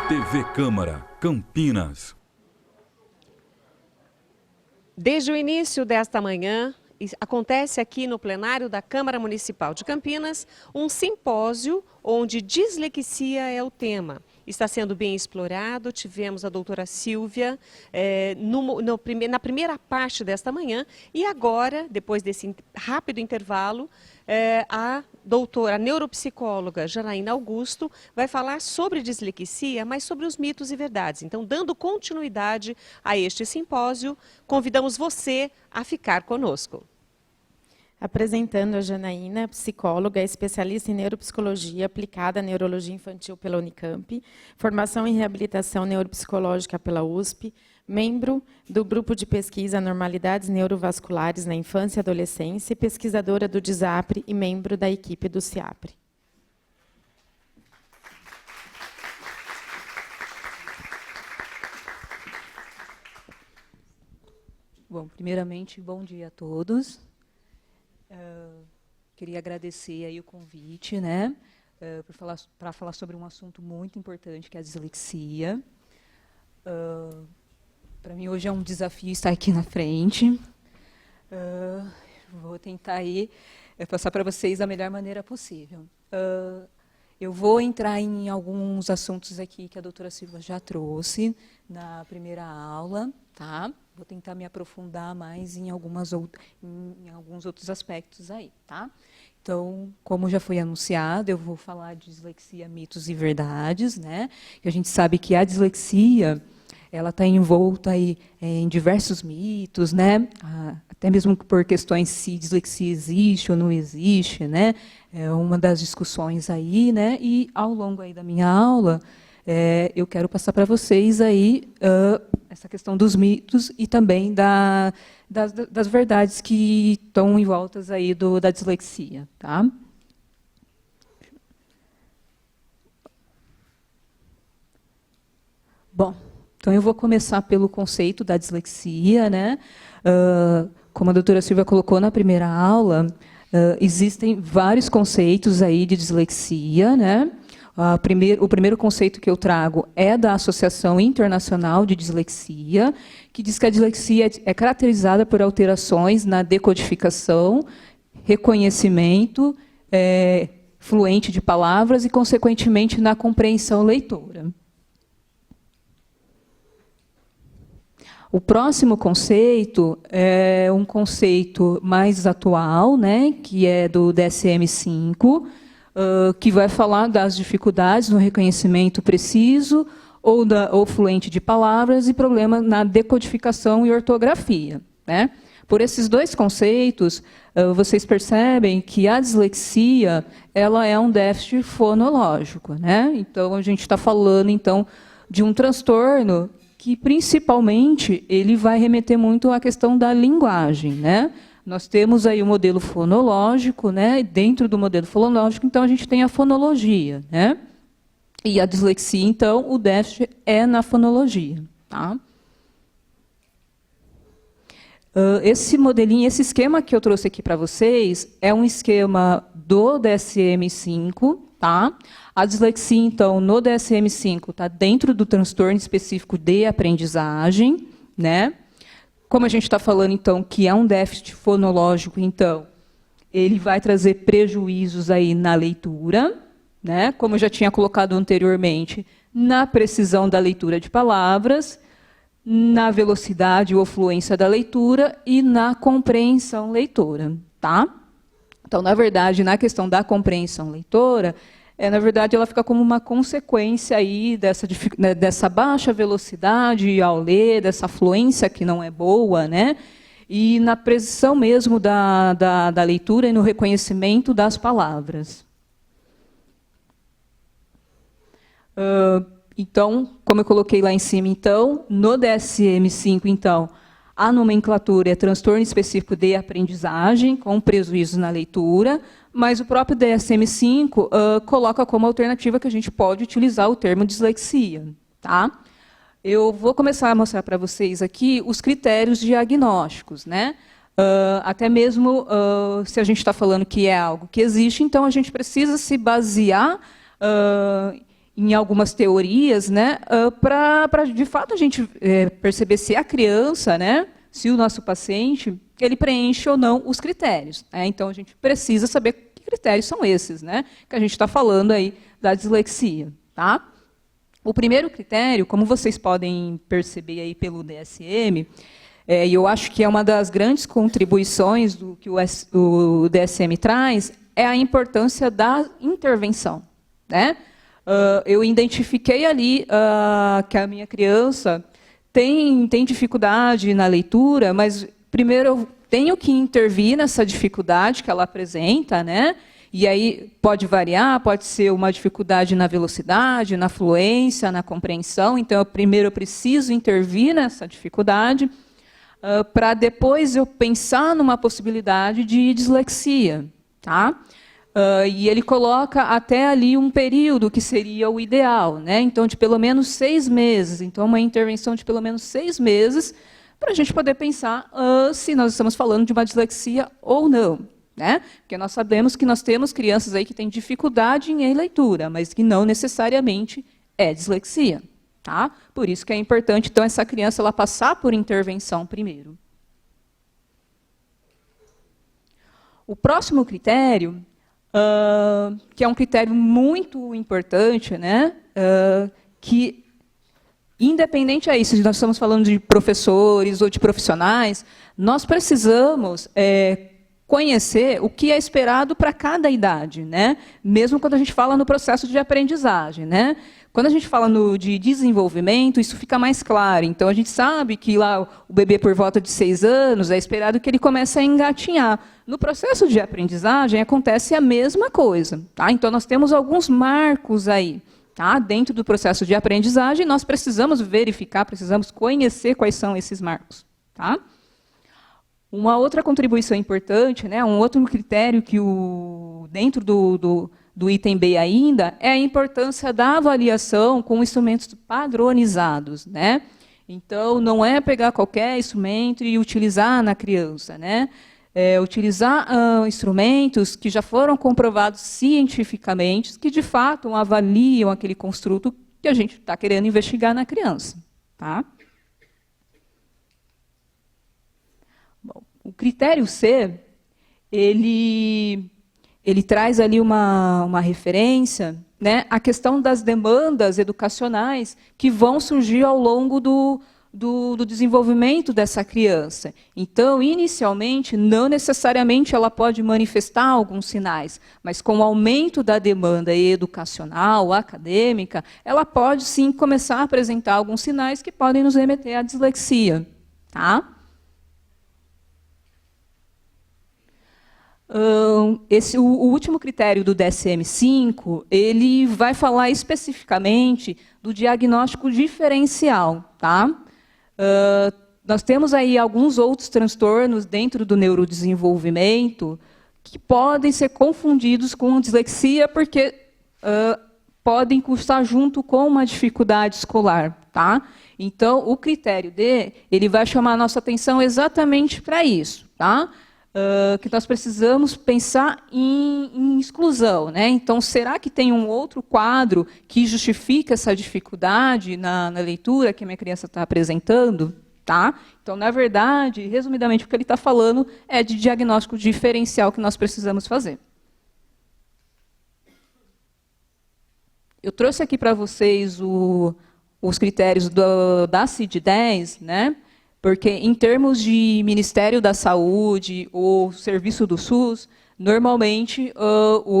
TV Câmara, Campinas. Desde o início desta manhã, acontece aqui no plenário da Câmara Municipal de Campinas um simpósio onde dislexia é o tema. Está sendo bem explorado, tivemos a doutora Silvia na primeira parte desta manhã e agora, depois desse rápido intervalo, a neuropsicóloga Janaína Augusto vai falar sobre dislexia, mas sobre os mitos e verdades. Então, dando continuidade a este simpósio, convidamos você a ficar conosco. Apresentando a Janaína, psicóloga, especialista em neuropsicologia aplicada à neurologia infantil pela Unicamp, formação em reabilitação neuropsicológica pela USP, membro do grupo de pesquisa Anormalidades Neurovasculares na Infância e Adolescência, pesquisadora do DISAPRE e membro da equipe do CIAPRE. Bom, primeiramente, bom dia a todos. Queria agradecer aí o convite, né, para falar sobre um assunto muito importante, que é a dislexia. Para mim, hoje é um desafio estar aqui na frente. Vou tentar aí passar para vocês da melhor maneira possível. Eu vou entrar em alguns assuntos aqui que a doutora Silva já trouxe na primeira aula, tá? Vou tentar me aprofundar mais em alguns outros aspectos aí, tá? Então, como já foi anunciado, eu vou falar de dislexia, mitos e verdades, né? E a gente sabe que a dislexia, ela está envolta aí em diversos mitos, né? Até mesmo por questões se dislexia existe ou não existe, né? É uma das discussões aí, né? E ao longo aí da minha aula, eu quero passar para vocês aí essa questão dos mitos e também das verdades que estão em voltas aí da dislexia, tá? Bom, então eu vou começar pelo conceito da dislexia, né? Como a doutora Silvia colocou na primeira aula, existem vários conceitos aí de dislexia, né? O primeiro conceito que eu trago é da Associação Internacional de Dislexia, que diz que a dislexia é caracterizada por alterações na decodificação, reconhecimento fluente de palavras e, consequentemente, na compreensão leitora. O próximo conceito é um conceito mais atual, né, que é do DSM-5, que vai falar das dificuldades no reconhecimento preciso ou fluente de palavras e problema na decodificação e ortografia, né? Por esses dois conceitos, vocês percebem que a dislexia ela é um déficit fonológico, né? Então, a gente está falando então, de um transtorno que, principalmente, ele vai remeter muito à questão da linguagem, né? Nós temos aí o modelo fonológico, né? E dentro do modelo fonológico, então, a gente tem a fonologia, né? E a dislexia, então, o déficit é na fonologia, tá? Esse modelinho, esse esquema que eu trouxe aqui para vocês, é um esquema do DSM-5, tá? A dislexia, então, no DSM-5, está dentro do transtorno específico de aprendizagem, né? Como a gente está falando, então, que é um déficit fonológico, então, ele vai trazer prejuízos aí na leitura, né? Como eu já tinha colocado anteriormente, na precisão da leitura de palavras, na velocidade ou fluência da leitura e na compreensão leitora, tá? Então, na verdade, na questão da compreensão leitora, na verdade, ela fica como uma consequência aí dessa baixa velocidade ao ler, dessa fluência que não é boa, né? E na precisão mesmo da leitura e no reconhecimento das palavras. Então, como eu coloquei lá em cima, então, no DSM-5, então, a nomenclatura é transtorno específico de aprendizagem, com prejuízos na leitura, mas o próprio DSM-5 coloca como alternativa que a gente pode utilizar o termo dislexia, tá? Eu vou começar a mostrar para vocês aqui os critérios diagnósticos, né? até mesmo se a gente está falando que é algo que existe, então a gente precisa se basear em algumas teorias, né, para, de fato, a gente perceber se a criança, né, se o nosso paciente, ele preenche ou não os critérios. Então, a gente precisa saber que critérios são esses, né, que a gente está falando aí da dislexia. Tá? O primeiro critério, como vocês podem perceber aí pelo DSM, e eu acho que é uma das grandes contribuições do que o DSM traz, é a importância da intervenção. Né? Eu identifiquei ali que a minha criança tem dificuldade na leitura, mas primeiro eu tenho que intervir nessa dificuldade que ela apresenta, né? E aí pode variar, pode ser uma dificuldade na velocidade, na fluência, na compreensão. Então, primeiro eu preciso intervir nessa dificuldade para depois eu pensar numa possibilidade de dislexia. Tá? E ele coloca até ali um período que seria o ideal, né? Então, de pelo menos 6 meses. Então, uma intervenção de pelo menos 6 meses para a gente poder pensar se nós estamos falando de uma dislexia ou não. Né? Porque nós sabemos que nós temos crianças aí que têm dificuldade em leitura, mas que não necessariamente é dislexia. Tá? Por isso que é importante, então, essa criança ela passar por intervenção primeiro. O próximo critério, que é um critério muito importante, né? Que, independente a isso, se nós estamos falando de professores ou de profissionais, nós precisamos conhecer o que é esperado para cada idade, né? Mesmo quando a gente fala no processo de aprendizagem. Né? Quando a gente fala de desenvolvimento, isso fica mais claro. Então, a gente sabe que lá o bebê, por volta de 6 anos, é esperado que ele comece a engatinhar. No processo de aprendizagem, acontece a mesma coisa. Tá? Então, nós temos alguns marcos aí. Tá? Dentro do processo de aprendizagem, nós precisamos verificar, precisamos conhecer quais são esses marcos. Tá? Uma outra contribuição importante, né, um outro critério que dentro do item B ainda, é a importância da avaliação com instrumentos padronizados. Né? Então, não é pegar qualquer instrumento e utilizar na criança. Né? Utilizar instrumentos que já foram comprovados cientificamente, que, de fato, avaliam aquele construto que a gente está querendo investigar na criança. Tá? O critério C, ele traz ali uma referência, né, à questão das demandas educacionais que vão surgir ao longo do desenvolvimento dessa criança. Então, inicialmente, não necessariamente ela pode manifestar alguns sinais, mas com o aumento da demanda educacional, acadêmica, ela pode sim começar a apresentar alguns sinais que podem nos remeter à dislexia. Tá? O último critério do DSM-5, ele vai falar especificamente do diagnóstico diferencial. Tá? Nós temos aí alguns outros transtornos dentro do neurodesenvolvimento que podem ser confundidos com dislexia porque podem cursar junto com uma dificuldade escolar. Tá? Então, o critério D, ele vai chamar a nossa atenção exatamente para isso. Tá? Que nós precisamos pensar em exclusão. Né? Então, será que tem um outro quadro que justifica essa dificuldade na leitura que a minha criança está apresentando? Tá? Então, na verdade, resumidamente, o que ele está falando é de diagnóstico diferencial que nós precisamos fazer. Eu trouxe aqui para vocês os critérios da CID-10, né? Porque, em termos de Ministério da Saúde ou Serviço do SUS, normalmente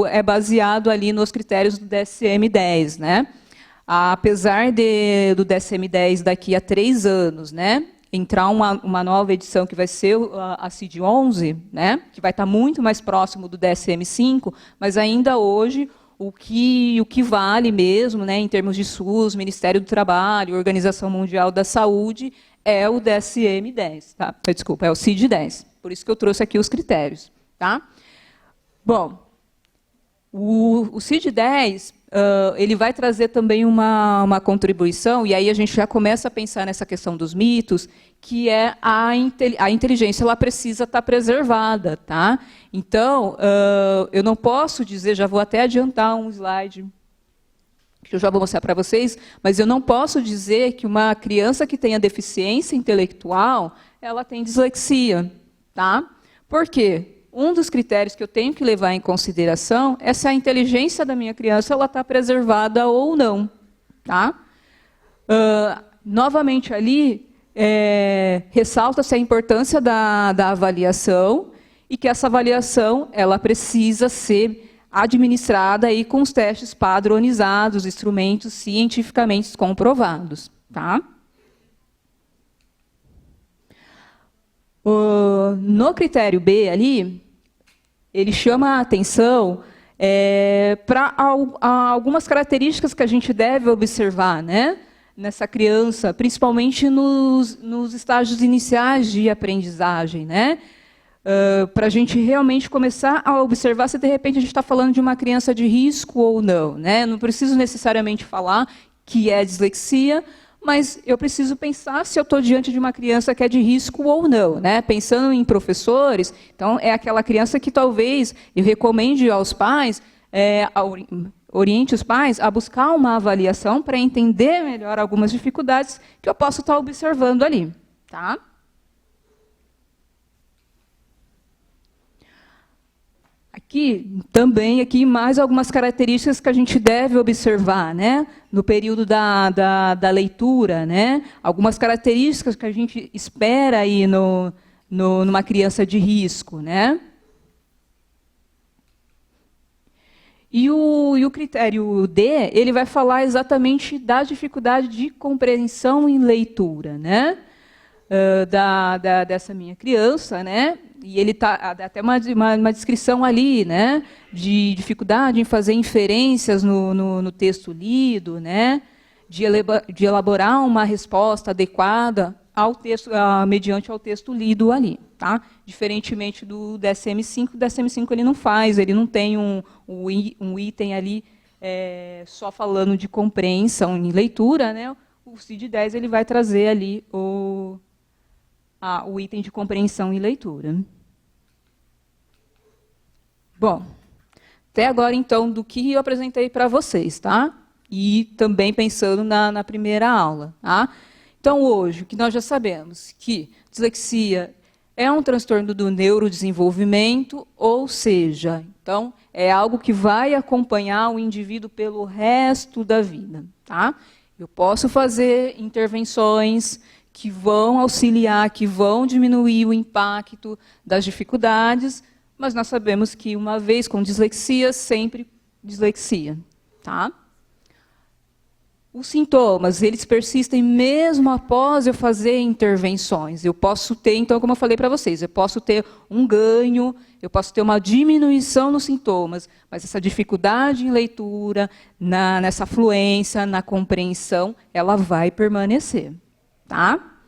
é baseado ali nos critérios do DSM-10. Né? Apesar do DSM-10 daqui a 3 anos, né, entrar uma nova edição que vai ser a CID-11, né, que vai estar muito mais próximo do DSM-5, mas ainda hoje o que vale mesmo, né, em termos de SUS, Ministério do Trabalho, Organização Mundial da Saúde, é o DSM-10, tá? Desculpa, é o CID-10. Por isso que eu trouxe aqui os critérios. Tá? Bom, o CID-10 ele vai trazer também uma contribuição, e aí a gente já começa a pensar nessa questão dos mitos, que é a inteligência, ela precisa estar preservada. Tá? Então, eu não posso dizer, já vou até adiantar um slide, que eu já vou mostrar para vocês, mas eu não posso dizer que uma criança que tenha deficiência intelectual, ela tem dislexia. Tá? Por quê? Um dos critérios que eu tenho que levar em consideração é se a inteligência da minha criança está preservada ou não. Tá? Novamente ali, ressalta-se a importância da avaliação e que essa avaliação ela precisa ser administrada aí com os testes padronizados, instrumentos cientificamente comprovados. Tá? No critério B ali, ele chama a atenção para algumas características que a gente deve observar, né, nessa criança, principalmente nos estágios iniciais de aprendizagem, né, para a gente realmente começar a observar se de repente a gente está falando de uma criança de risco ou não. Né? Não preciso necessariamente falar que é dislexia, mas eu preciso pensar se eu estou diante de uma criança que é de risco ou não. Né? Pensando em professores, então é aquela criança que talvez eu recomende aos pais, oriente os pais a buscar uma avaliação para entender melhor algumas dificuldades que eu posso estar observando ali. Tá? Aqui mais algumas características que a gente deve observar, né, no período da leitura, né, algumas características que a gente espera aí numa criança de risco, né. E o critério D, ele vai falar exatamente da dificuldade de compreensão em leitura, né, dessa minha criança, né. E ele tá até uma descrição ali, né, de dificuldade em fazer inferências no texto lido, né, de elaborar uma resposta adequada ao texto, mediante ao texto lido ali, tá? Diferentemente do DSM-5, o DSM-5 ele não faz, ele não tem um item ali só falando de compreensão em leitura, né? O CID-10 ele vai trazer ali o item de compreensão e leitura. Bom, até agora, então, do que eu apresentei para vocês, tá? E também pensando na primeira aula. Tá? Então, hoje, o que nós já sabemos que dislexia é um transtorno do neurodesenvolvimento, ou seja, então, é algo que vai acompanhar o indivíduo pelo resto da vida. Tá? Eu posso fazer intervenções que vão auxiliar, que vão diminuir o impacto das dificuldades, mas nós sabemos que, uma vez com dislexia, sempre dislexia. Tá? Os sintomas, eles persistem mesmo após eu fazer intervenções. Eu posso ter, então, como eu falei para vocês, eu posso ter um ganho, eu posso ter uma diminuição nos sintomas, mas essa dificuldade em leitura, nessa fluência, na compreensão, ela vai permanecer. Tá?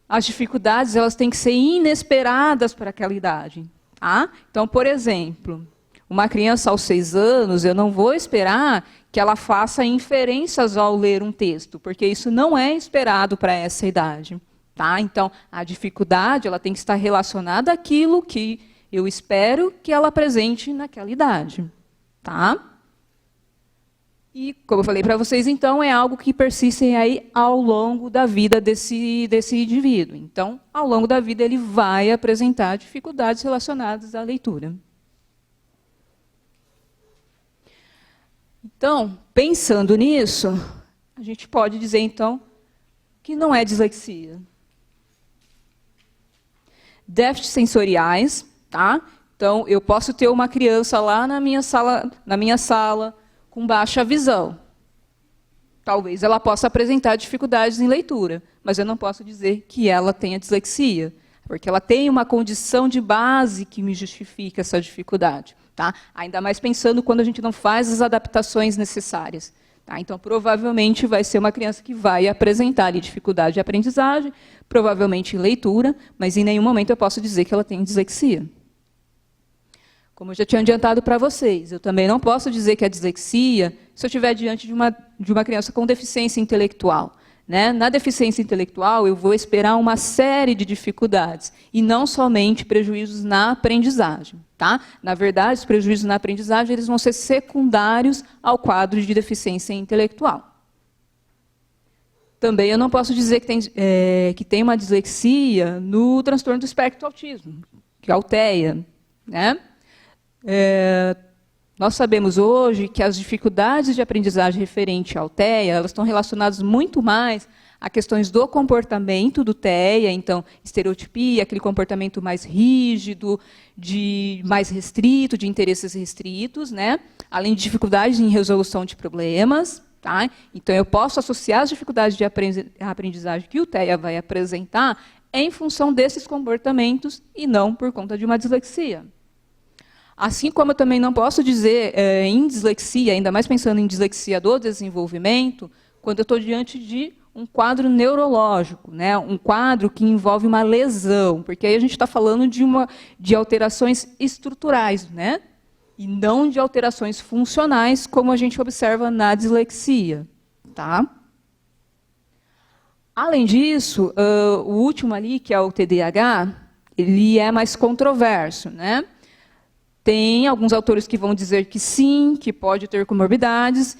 As dificuldades elas têm que ser inesperadas para aquela idade. Tá? Então, por exemplo, uma criança aos 6 anos, eu não vou esperar que ela faça inferências ao ler um texto, porque isso não é esperado para essa idade. Tá? Então, a dificuldade ela tem que estar relacionada àquilo que eu espero que ela apresente naquela idade. Tá? E, como eu falei para vocês, então, é algo que persiste aí ao longo da vida desse indivíduo. Então, ao longo da vida, ele vai apresentar dificuldades relacionadas à leitura. Então, pensando nisso, a gente pode dizer, então, que não é dislexia. Déficits sensoriais, tá? Então, eu posso ter uma criança lá na minha sala com baixa visão. Talvez ela possa apresentar dificuldades em leitura, mas eu não posso dizer que ela tenha dislexia, porque ela tem uma condição de base que me justifica essa dificuldade. Tá? Ainda mais pensando quando a gente não faz as adaptações necessárias. Tá? Então, provavelmente, vai ser uma criança que vai apresentar ali, dificuldade de aprendizagem, provavelmente em leitura, mas em nenhum momento eu posso dizer que ela tem dislexia. Como eu já tinha adiantado para vocês, eu também não posso dizer que a dislexia se eu estiver diante de uma criança com deficiência intelectual. Né? Na deficiência intelectual, eu vou esperar uma série de dificuldades, e não somente prejuízos na aprendizagem. Tá? Na verdade, os prejuízos na aprendizagem eles vão ser secundários ao quadro de deficiência intelectual. Também eu não posso dizer que tem uma dislexia no transtorno do espectro do autismo, que é a TEA. Né? Nós sabemos hoje que as dificuldades de aprendizagem referente ao TEA, elas estão relacionadas muito mais a questões do comportamento do TEA, então, estereotipia, aquele comportamento mais rígido, mais restrito, de interesses restritos, né? Além de dificuldades em resolução de problemas. Tá? Então, eu posso associar as dificuldades de aprendizagem que o TEA vai apresentar em função desses comportamentos e não por conta de uma dislexia. Assim como eu também não posso dizer em dislexia, ainda mais pensando em dislexia do desenvolvimento, quando eu estou diante de um quadro neurológico, né? Um quadro que envolve uma lesão, porque aí a gente está falando de alterações estruturais, né? E não de alterações funcionais, como a gente observa na dislexia. Tá? Além disso, o último ali, que é o TDAH, ele é mais controverso, né? Tem alguns autores que vão dizer que sim, que pode ter comorbidades,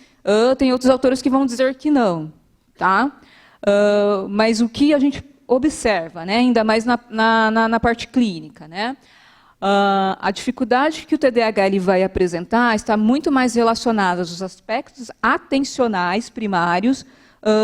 tem outros autores que vão dizer que não. Tá? Mas o que a gente observa, né, ainda mais na parte clínica, né, a dificuldade que o TDAH ele vai apresentar está muito mais relacionada aos aspectos atencionais primários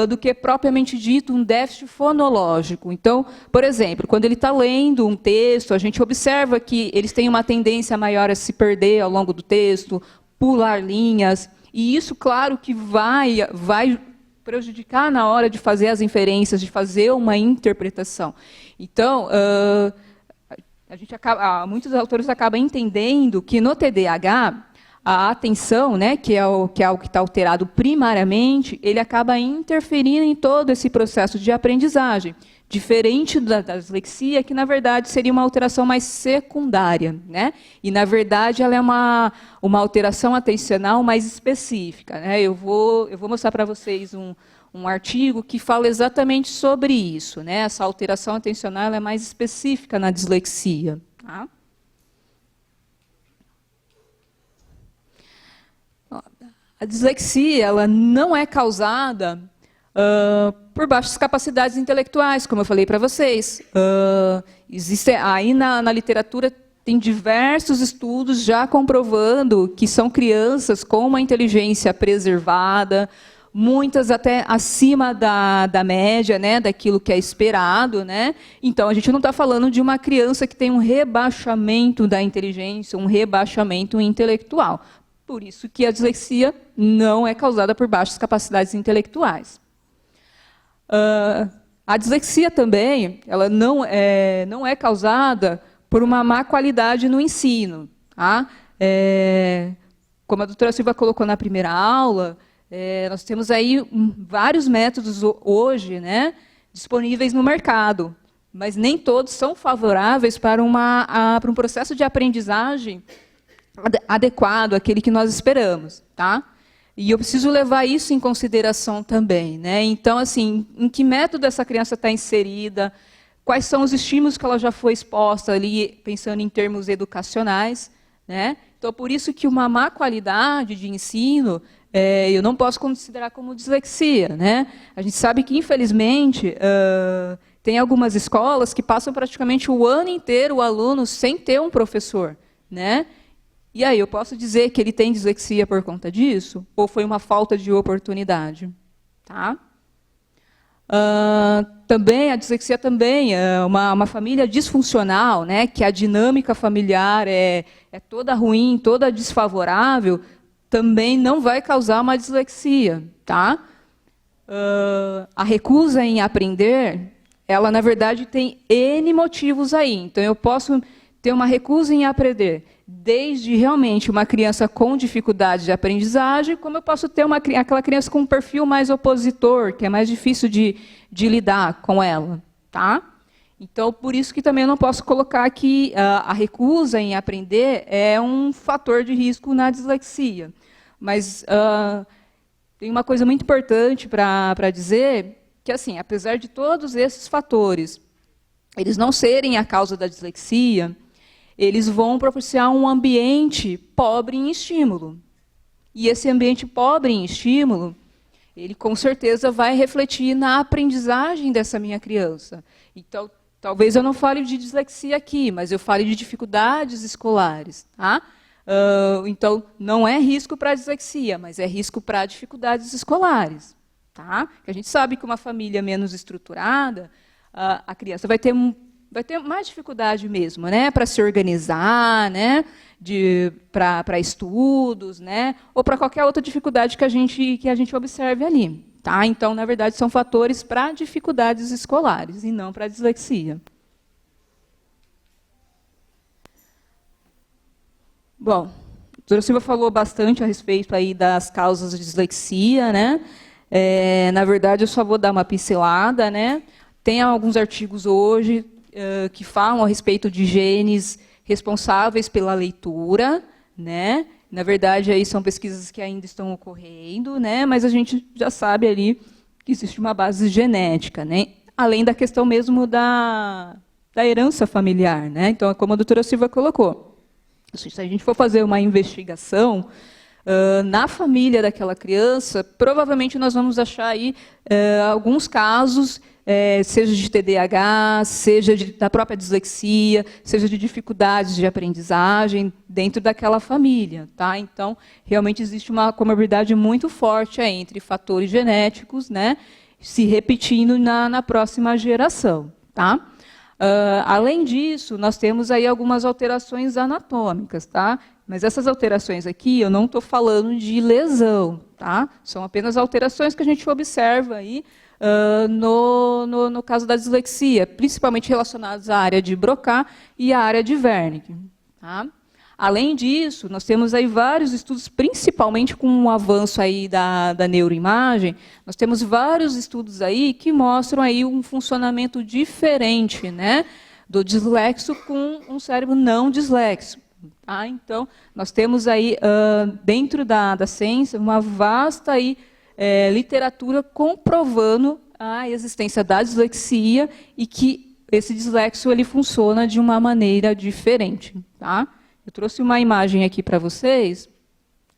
do que propriamente dito um déficit fonológico. Então, por exemplo, quando ele está lendo um texto, a gente observa que eles têm uma tendência maior a se perder ao longo do texto, pular linhas, e isso, claro, que vai prejudicar na hora de fazer as inferências, de fazer uma interpretação. Então, muitos autores acabam entendendo que no TDAH, a atenção, né, que é algo que está alterado primariamente, ele acaba interferindo em todo esse processo de aprendizagem, diferente da dislexia, que, na verdade, seria uma alteração mais secundária. Né? E, na verdade, ela é uma alteração atencional mais específica. Né? Eu vou mostrar para vocês um artigo que fala exatamente sobre isso. Né? Essa alteração atencional ela é mais específica na dislexia. Tá? A dislexia ela não é causada por baixas capacidades intelectuais, como eu falei para vocês. Aí na literatura tem diversos estudos já comprovando que são crianças com uma inteligência preservada, muitas até acima da média, né, daquilo que é esperado. Né? Então, a gente não está falando de uma criança que tem um rebaixamento da inteligência, um rebaixamento intelectual. Por isso que a dislexia não é causada por baixas capacidades intelectuais. A dislexia também ela não é causada por uma má qualidade no ensino. Tá? Como a doutora Silva colocou na primeira aula, nós temos aí vários métodos hoje, né, disponíveis no mercado, mas nem todos são favoráveis para um processo de aprendizagem adequado, aquele que nós esperamos. Tá? E eu preciso levar isso em consideração também. Né? Então, assim, em que método essa criança está inserida, quais são os estímulos que ela já foi exposta ali, pensando em termos educacionais. Né? Então, por isso que uma má qualidade de ensino, eu não posso considerar como dislexia. Né? A gente sabe que, infelizmente, tem algumas escolas que passam praticamente o ano inteiro o aluno sem ter um professor. Né? E aí, eu posso dizer que ele tem dislexia por conta disso? Ou foi uma falta de oportunidade? Tá? Também, a dislexia também é uma família disfuncional, né, que a dinâmica familiar é toda ruim, toda desfavorável, também não vai causar uma dislexia. Tá? A recusa em aprender, ela, na verdade, tem N motivos aí. Então, eu posso ter uma recusa em aprender, desde realmente uma criança com dificuldade de aprendizagem, como eu posso ter aquela criança com um perfil mais opositor, que é mais difícil de lidar com ela. Tá? Então, por isso que também eu não posso colocar que a recusa em aprender é um fator de risco na dislexia. Mas tem uma coisa muito importante para dizer, que assim, apesar de todos esses fatores, eles não serem a causa da dislexia, eles vão propiciar um ambiente pobre em estímulo. E esse ambiente pobre em estímulo, ele com certeza vai refletir na aprendizagem dessa minha criança. Então, talvez eu não fale de dislexia aqui, mas eu fale de dificuldades escolares. Tá? Então, não é risco para a dislexia, mas é risco para dificuldades escolares. Tá? A gente sabe que uma família menos estruturada, a criança vai ter mais dificuldade mesmo, né, para se organizar, né, para estudos, né, ou para qualquer outra dificuldade que a gente observe ali. Tá? Então, na verdade, são fatores para dificuldades escolares e não para dislexia. Bom, a doutora Silva falou bastante a respeito aí das causas de dislexia, né? Na verdade, eu só vou dar uma pincelada, né? Tem alguns artigos hoje que falam a respeito de genes responsáveis pela leitura, né? Na verdade, aí são pesquisas que ainda estão ocorrendo, né? Mas a gente já sabe ali que existe uma base genética, né? Além da questão mesmo da herança familiar, né? Então, como a doutora Silva colocou, se a gente for fazer uma investigação na família daquela criança, provavelmente nós vamos achar aí alguns casos, seja de TDAH, seja da própria dislexia, seja de dificuldades de aprendizagem dentro daquela família. Tá? Então, realmente existe uma comorbidade muito forte aí entre fatores genéticos, né, se repetindo na próxima geração. Tá? Além disso, nós temos aí algumas alterações anatômicas, tá? Mas essas alterações aqui, eu não estou falando de lesão, tá? São apenas alterações que a gente observa aí no caso da dislexia, principalmente relacionadas à área de Broca e à área de Wernicke. Tá? Além disso, nós temos aí vários estudos, principalmente com o avanço aí da neuroimagem, nós temos vários estudos aí que mostram aí um funcionamento diferente, né, do dislexo com um cérebro não dislexo. Tá? Então, nós temos aí, dentro da ciência, uma vasta aí, literatura comprovando a existência da dislexia e que esse dislexo ele funciona de uma maneira diferente. Tá? Eu trouxe uma imagem aqui para vocês,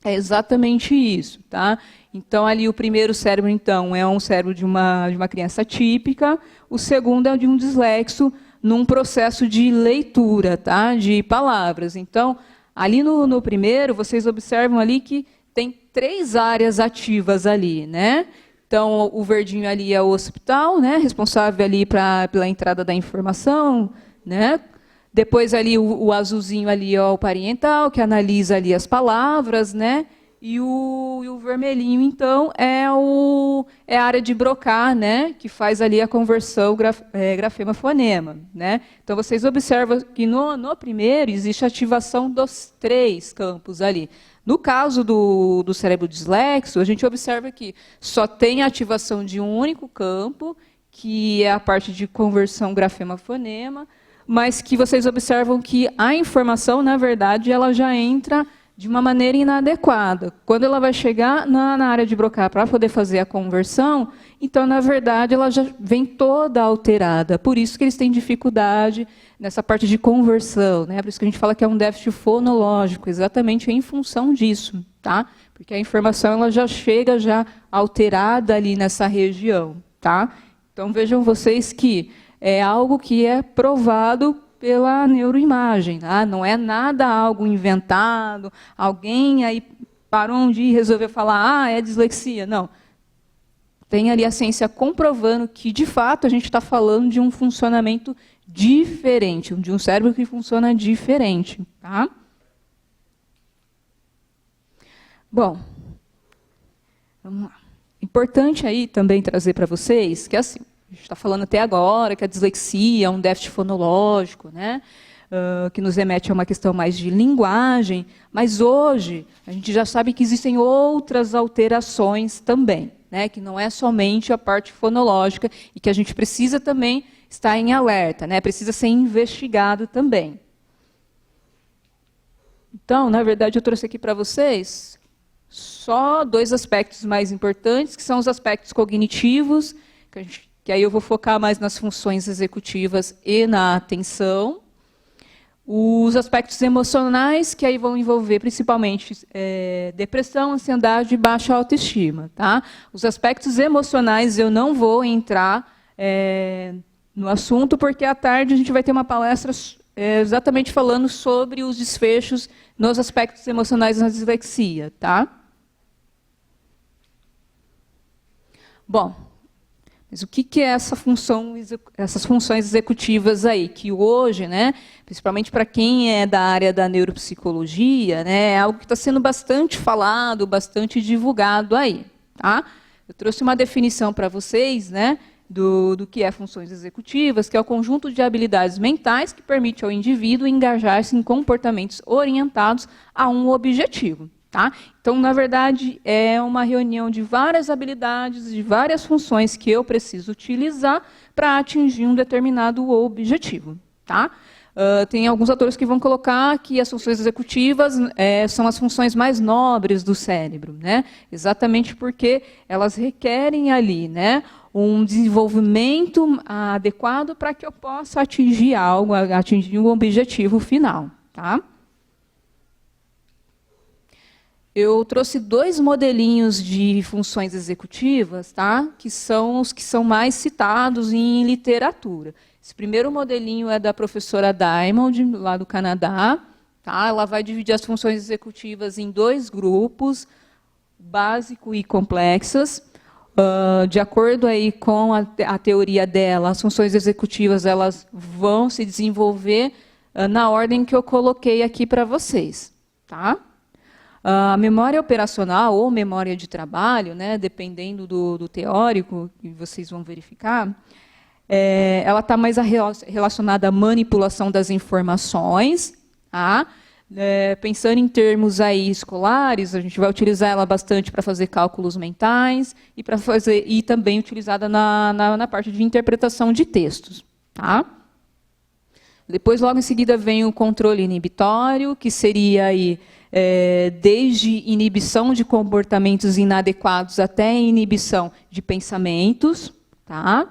é exatamente isso. Tá? Então, ali o primeiro cérebro, então, é um cérebro de uma criança típica, o segundo é de um dislexo num processo de leitura, tá? De palavras. Então, ali no primeiro, vocês observam ali que tem 3 áreas ativas ali, né? Então, o verdinho ali é o occipital, né? Responsável ali pela entrada da informação, né? Depois ali o azulzinho ali é o parietal, que analisa ali as palavras, né? E o vermelhinho, então, é a área de Broca, né, que faz ali a conversão grafema-fonema. Né? Então, vocês observam que no primeiro existe a ativação dos 3 campos ali. No caso do cérebro dislexo, a gente observa que só tem a ativação de um único campo, que é a parte de conversão grafema-fonema, mas que vocês observam que a informação, na verdade, ela já entra de uma maneira inadequada. Quando ela vai chegar na área de Broca para poder fazer a conversão, então, na verdade, ela já vem toda alterada. Por isso que eles têm dificuldade nessa parte de conversão. Né? Por isso que a gente fala que é um déficit fonológico, exatamente em função disso. Tá? Porque a informação ela já chega já alterada ali nessa região. Tá? Então, vejam vocês que é algo que é provado pela neuroimagem, tá? Não é nada algo inventado, alguém aí parou de resolver falar, é dislexia. Não. Tem ali a ciência comprovando que, de fato, a gente está falando de um funcionamento diferente, de um cérebro que funciona diferente. Tá? Bom, vamos lá. Importante aí também trazer para vocês que, assim, a gente está falando até agora que a dislexia é um déficit fonológico, né? Que nos remete a uma questão mais de linguagem, mas hoje a gente já sabe que existem outras alterações também, né? Que não é somente a parte fonológica e que a gente precisa também estar em alerta, né? Precisa ser investigado também. Então, na verdade, eu trouxe aqui para vocês só 2 aspectos mais importantes, que são os aspectos cognitivos, que aí eu vou focar mais nas funções executivas e na atenção. Os aspectos emocionais, que aí vão envolver principalmente depressão, ansiedade e baixa autoestima. Tá? Os aspectos emocionais eu não vou entrar no assunto, porque à tarde a gente vai ter uma palestra exatamente falando sobre os desfechos nos aspectos emocionais na dislexia. Tá? Bom, mas o que é essas funções executivas aí? Que hoje, né, principalmente para quem é da área da neuropsicologia, né, é algo que está sendo bastante falado, bastante divulgado aí. Tá? Eu trouxe uma definição para vocês, né, do que é funções executivas, que é o conjunto de habilidades mentais que permite ao indivíduo engajar-se em comportamentos orientados a um objetivo. Tá? Então, na verdade, é uma reunião de várias habilidades, de várias funções que eu preciso utilizar para atingir um determinado objetivo. Tá? Tem alguns autores que vão colocar que as funções executivas são as funções mais nobres do cérebro, né? Exatamente porque elas requerem ali, né, um desenvolvimento adequado para que eu possa atingir algo, atingir um objetivo final. Tá? Eu trouxe 2 modelinhos de funções executivas, tá? Que são os que são mais citados em literatura. Esse primeiro modelinho é da professora Diamond, lá do Canadá. Tá? Ela vai dividir as funções executivas em 2 grupos, básico e complexas. De acordo aí com a teoria dela, as funções executivas elas vão se desenvolver na ordem que eu coloquei aqui para vocês. Tá? A memória operacional ou memória de trabalho, né, dependendo do teórico, que vocês vão verificar, ela está mais relacionada à manipulação das informações. Tá? Pensando em termos aí escolares, a gente vai utilizar ela bastante para fazer cálculos mentais e também utilizada na parte de interpretação de textos. Tá? Depois, logo em seguida, vem o controle inibitório, que seria aí, desde inibição de comportamentos inadequados até inibição de pensamentos. Tá?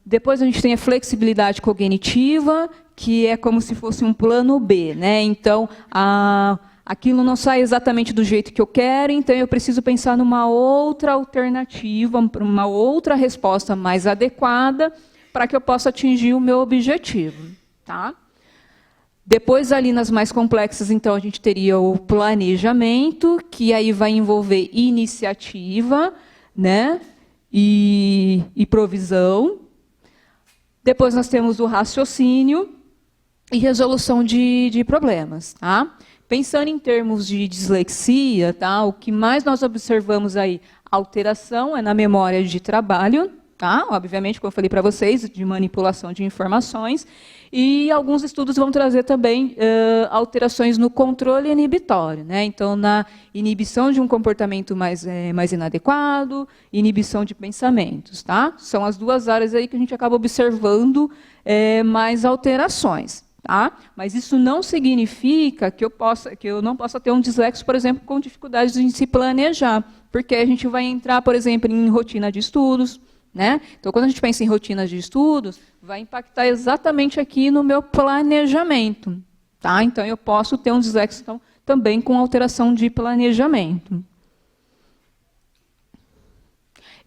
Depois a gente tem a flexibilidade cognitiva, que é como se fosse um plano B. Né? Então, aquilo não sai exatamente do jeito que eu quero, então eu preciso pensar numa outra alternativa, uma outra resposta mais adequada para que eu possa atingir o meu objetivo. Tá? Depois, ali nas mais complexas, então, a gente teria o planejamento, que aí vai envolver iniciativa, né, e provisão. Depois nós temos o raciocínio e resolução de problemas. Tá? Pensando em termos de dislexia, tá, o que mais nós observamos aí, alteração é na memória de trabalho, tá? Obviamente, como eu falei para vocês, de manipulação de informações, e alguns estudos vão trazer também alterações no controle inibitório. Né? Então, na inibição de um comportamento mais inadequado, inibição de pensamentos. Tá? São as 2 áreas aí que a gente acaba observando mais alterações. Tá? Mas isso não significa que eu não possa ter um dislexo, por exemplo, com dificuldades em se planejar, porque a gente vai entrar, por exemplo, em rotina de estudos. Né? Então, quando a gente pensa em rotinas de estudos, vai impactar exatamente aqui no meu planejamento. Tá? Então, eu posso ter um dislexo também com alteração de planejamento.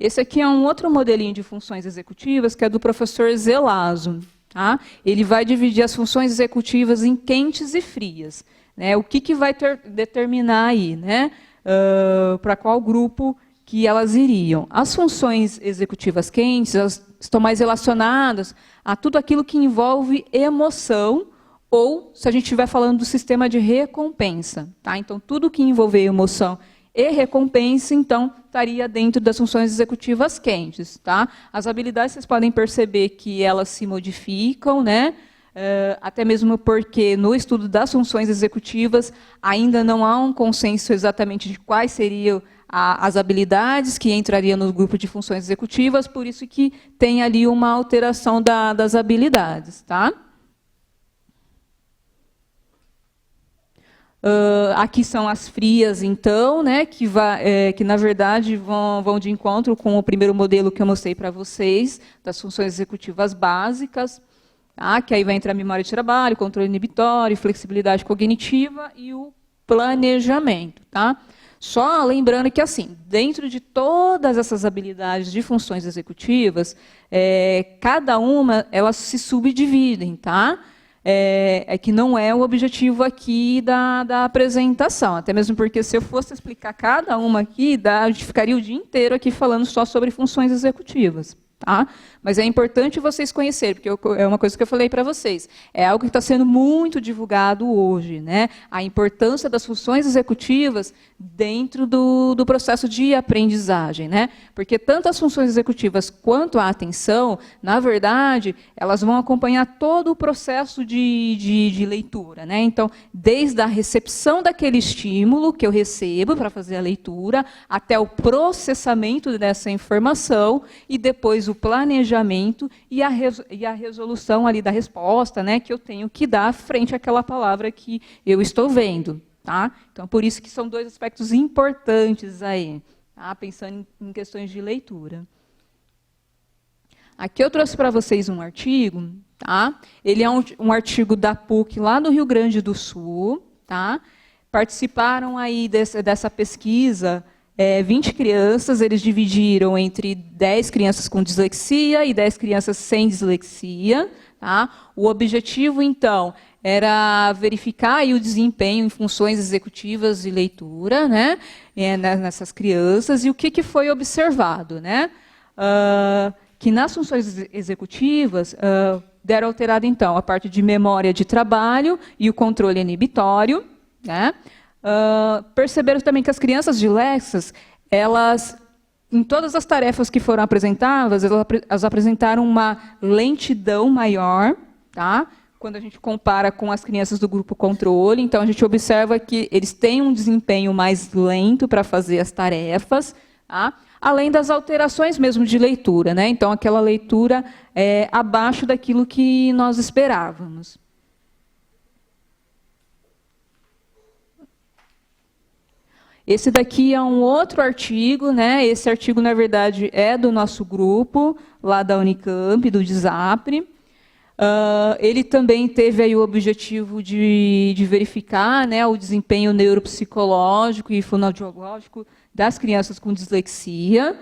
Esse aqui é um outro modelinho de funções executivas, que é do professor Zelazo. Tá? Ele vai dividir as funções executivas em quentes e frias. Né? O que vai determinar aí, né? Para qual grupo que elas iriam. As funções executivas quentes elas estão mais relacionadas a tudo aquilo que envolve emoção, ou, se a gente estiver falando do sistema de recompensa. Tá? Então, tudo que envolver emoção e recompensa, então, estaria dentro das funções executivas quentes. Tá? As habilidades, vocês podem perceber que elas se modificam, né? Até mesmo porque, no estudo das funções executivas, ainda não há um consenso exatamente de quais seriam as habilidades que entrariam no grupo de funções executivas, por isso que tem ali uma alteração das habilidades. Tá? Aqui são as frias, então, né, que na verdade vão de encontro com o primeiro modelo que eu mostrei para vocês, das funções executivas básicas, tá? Que aí vai entrar a memória de trabalho, controle inibitório, flexibilidade cognitiva e o planejamento. Tá? Só lembrando que, assim, dentro de todas essas habilidades de funções executivas, cada uma, elas se subdividem, tá? Que não é o objetivo aqui da apresentação, até mesmo porque se eu fosse explicar cada uma aqui, a gente ficaria o dia inteiro aqui falando só sobre funções executivas. Tá? Mas é importante vocês conhecerem, porque é uma coisa que eu falei para vocês, é algo que está sendo muito divulgado hoje, né? A importância das funções executivas dentro do processo de aprendizagem, né? Porque tanto as funções executivas quanto a atenção, na verdade, elas vão acompanhar todo o processo de leitura, né? Então, desde a recepção daquele estímulo que eu recebo para fazer a leitura, até o processamento dessa informação e depois o planejamento e a resolução ali da resposta, né, que eu tenho que dar frente àquela palavra que eu estou vendo. Tá? Então, por isso que são dois aspectos importantes aí, tá? Pensando em questões de leitura. Aqui eu trouxe para vocês um artigo, tá? Ele é um artigo da PUC lá do Rio Grande do Sul. Tá? Participaram aí dessa pesquisa 20 crianças, eles dividiram entre 10 crianças com dislexia e 10 crianças sem dislexia. Tá? O objetivo, então, era verificar aí o desempenho em funções executivas de leitura, né, nessas crianças, e o que foi observado, né? Que nas funções executivas deram alterado, então, a parte de memória de trabalho e o controle inibitório, né? Perceberam também que as crianças dislexas, elas, em todas as tarefas que foram apresentadas, elas apresentaram uma lentidão maior, tá? Quando a gente compara com as crianças do grupo controle. Então, a gente observa que eles têm um desempenho mais lento para fazer as tarefas, tá? Além das alterações mesmo de leitura, né? Então, aquela leitura abaixo daquilo que nós esperávamos. Esse daqui é um outro artigo, né? Esse artigo, na verdade, é do nosso grupo, lá da Unicamp, do DISAPRE. Ele também teve aí o objetivo de verificar, né, o desempenho neuropsicológico e fonoaudiológico das crianças com dislexia.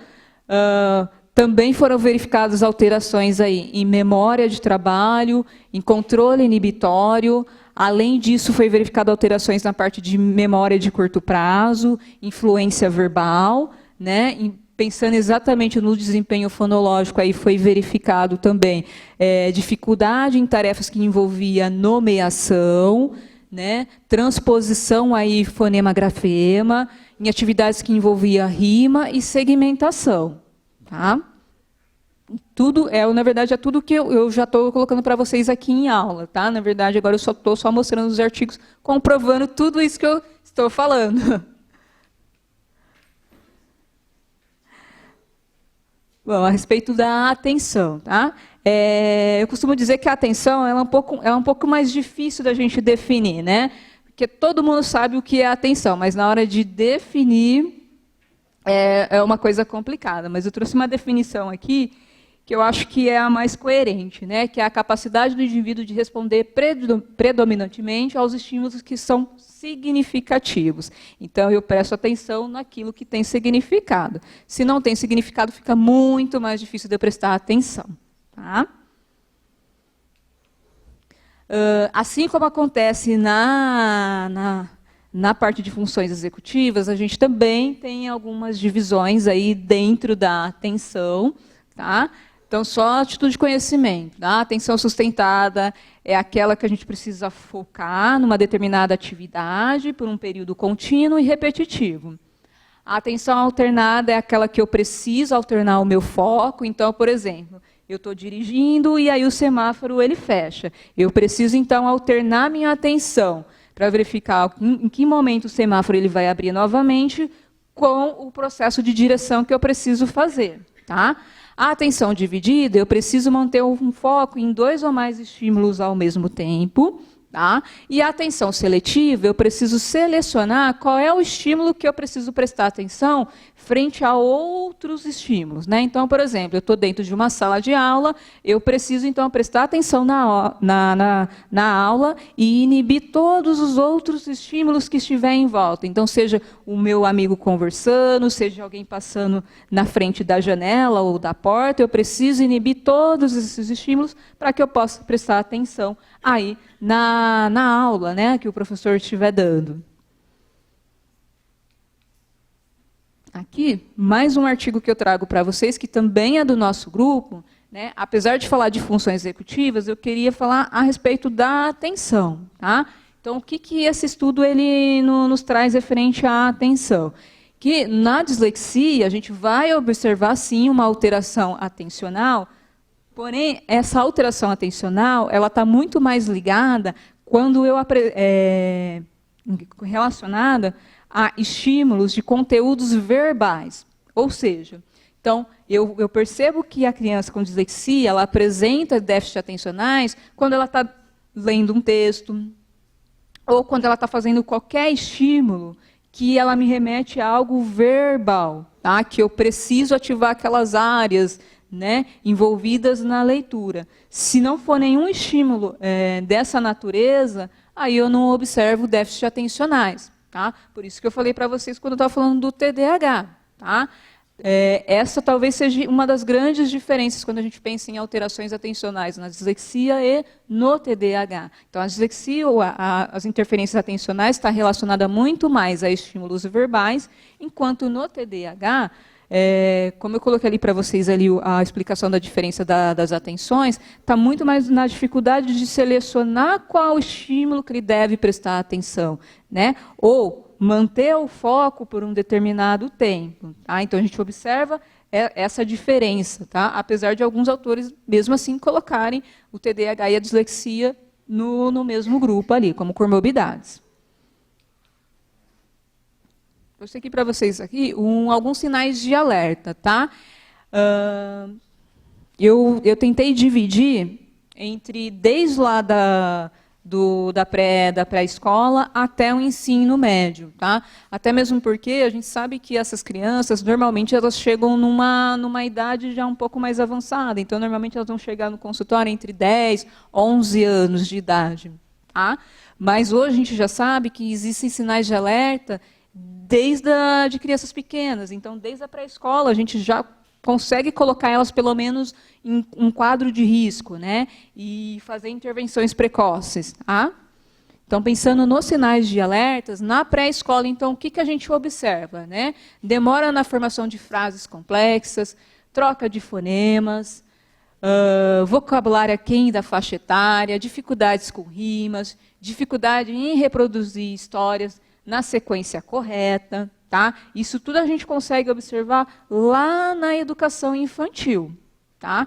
Também foram verificadas alterações aí em memória de trabalho, em controle inibitório. Além disso, foi verificado alterações na parte de memória de curto prazo, influência verbal, né? Pensando exatamente no desempenho fonológico, aí foi verificado também dificuldade em tarefas que envolvia nomeação, né? Transposição aí fonema-grafema, em atividades que envolvia rima e segmentação. Tá? Tudo na verdade, é tudo que eu já estou colocando para vocês aqui em aula. Tá? Na verdade, agora eu só estou mostrando os artigos, comprovando tudo isso que eu estou falando. Bom, a respeito da atenção. Tá? Eu costumo dizer que a atenção é um pouco mais difícil da gente definir, né? Porque todo mundo sabe o que é atenção, mas na hora de definir é uma coisa complicada. Mas eu trouxe uma definição aqui que eu acho que é a mais coerente, né? Que é a capacidade do indivíduo de responder predominantemente aos estímulos que são significativos. Então, eu presto atenção naquilo que tem significado. Se não tem significado, fica muito mais difícil de eu prestar atenção. Tá? Assim como acontece na parte de funções executivas, a gente também tem algumas divisões aí dentro da atenção. Tá? Então, só a título de conhecimento. Tá? A atenção sustentada é aquela que a gente precisa focar numa determinada atividade por um período contínuo e repetitivo. A atenção alternada é aquela que eu preciso alternar o meu foco. Então, por exemplo, eu estou dirigindo e aí o semáforo ele fecha. Eu preciso, então, alternar minha atenção para verificar em que momento o semáforo ele vai abrir novamente com o processo de direção que eu preciso fazer. Tá? A atenção dividida, eu preciso manter um foco em 2 ou mais estímulos ao mesmo tempo. Tá? E a atenção seletiva, eu preciso selecionar qual é o estímulo que eu preciso prestar atenção frente a outros estímulos, né? Então, por exemplo, eu estou dentro de uma sala de aula, eu preciso, então, prestar atenção na aula e inibir todos os outros estímulos que estiver em volta. Então, seja o meu amigo conversando, seja alguém passando na frente da janela ou da porta, eu preciso inibir todos esses estímulos para que eu possa prestar atenção aí na aula, né, que o professor estiver dando. Aqui, mais um artigo que eu trago para vocês, que também é do nosso grupo, né? Apesar de falar de funções executivas, eu queria falar a respeito da atenção. Tá? Então, o que esse estudo ele nos traz referente à atenção? Que na dislexia, a gente vai observar, sim, uma alteração atencional, porém, essa alteração atencional ela está muito mais ligada quando relacionada a estímulos de conteúdos verbais. Ou seja, então, eu percebo que a criança com dislexia ela apresenta déficits atencionais quando ela está lendo um texto, ou quando ela está fazendo qualquer estímulo que ela me remete a algo verbal, tá? Que eu preciso ativar aquelas áreas, né, envolvidas na leitura. Se não for nenhum estímulo dessa natureza, aí eu não observo déficits atencionais. Tá? Por isso que eu falei para vocês quando eu estava falando do TDAH. Tá? Essa talvez seja uma das grandes diferenças quando a gente pensa em alterações atencionais na dislexia e no TDAH. Então, a dislexia ou as interferências atencionais está relacionada muito mais a estímulos verbais, enquanto no TDAH, como eu coloquei ali para vocês ali a explicação da diferença das atenções, está muito mais na dificuldade de selecionar qual estímulo que ele deve prestar atenção, né? Ou manter o foco por um determinado tempo. Tá? Então, a gente observa essa diferença, tá? Apesar de alguns autores, mesmo assim, colocarem o TDAH e a dislexia no mesmo grupo ali, como comorbidades. Eu sei aqui para vocês aqui alguns sinais de alerta, tá? Eu tentei dividir desde lá da pré-escola até o ensino médio, tá? Até mesmo porque a gente sabe que essas crianças normalmente elas chegam numa idade já um pouco mais avançada, então normalmente elas vão chegar no consultório entre 10, 11 anos de idade, tá? Mas hoje a gente já sabe que existem sinais de alerta de crianças pequenas. Então, desde a pré-escola, a gente já consegue colocar elas, pelo menos, em um quadro de risco, né? E fazer intervenções precoces. Tá? Então, pensando nos sinais de alertas, na pré-escola, então, o que a gente observa? Né? Demora na formação de frases complexas, troca de fonemas, vocabulário aquém da faixa etária, dificuldades com rimas, dificuldade em reproduzir histórias na sequência correta. Tá? Isso tudo a gente consegue observar lá na educação infantil. Tá?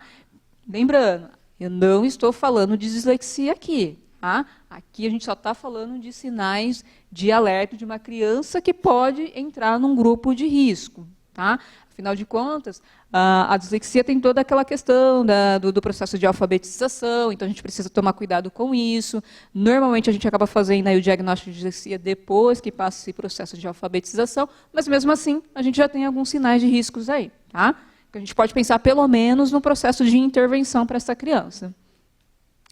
Lembrando, eu não estou falando de dislexia aqui. Tá? Aqui a gente só está falando de sinais de alerta de uma criança que pode entrar num grupo de risco. Tá? Afinal de contas, a dislexia tem toda aquela questão do processo de alfabetização, então a gente precisa tomar cuidado com isso. Normalmente a gente acaba fazendo aí o diagnóstico de dislexia depois que passa esse processo de alfabetização, mas mesmo assim a gente já tem alguns sinais de riscos aí. Tá? Que a gente pode pensar pelo menos no processo de intervenção para essa criança.